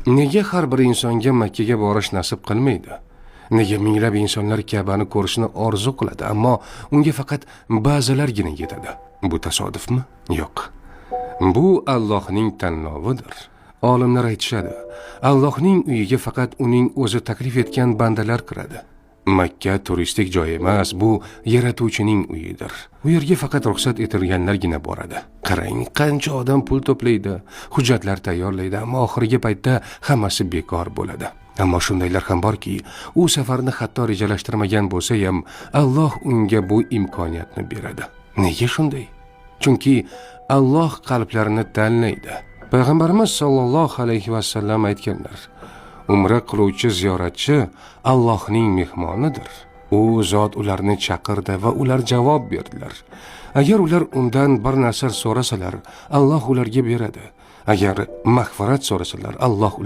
Nega har bir insonga Makkaga borish nasib qilmaydi? Nega minglab insonlar Ka'bani ko'rishni orzu qiladi, ammo unga faqat ba'zilargina yetadi? Bu tasodifmi? Yo'q. Bu Allohning tanlovidir. Olimlar aytishadi, Allohning uyiga faqat uning o'zi taklif etgan bandalar kiradi. Makka turistik joy emas, bu yaratuvchining uyidir. U yerga faqat ruxsat etilganlargina boradi. Qarang, qancha odam pul to'playdi, hujjatlar tayyorlaydi, ammo oxirgi paytda hammasi bekor bo'ladi. Ammo shundaylar ham borki, u safarni hatto rejalashtirmagan bo'lsa ham, Alloh unga bu imkoniyatni beradi. Nega shunday? Chunki Alloh qalblarini tanlaydi. Payg'ambarimiz sollallohu alayhi vasallam aytganlar: Umra qiluvchi ziyoratchi Allohning mehmonidir. U zot ularni chaqirdi va ular javob berdilar. Agar ular undan bir narsa so'rasalar, Alloh ularga beradi. Agar mag'firat so'rasalar, Alloh ularga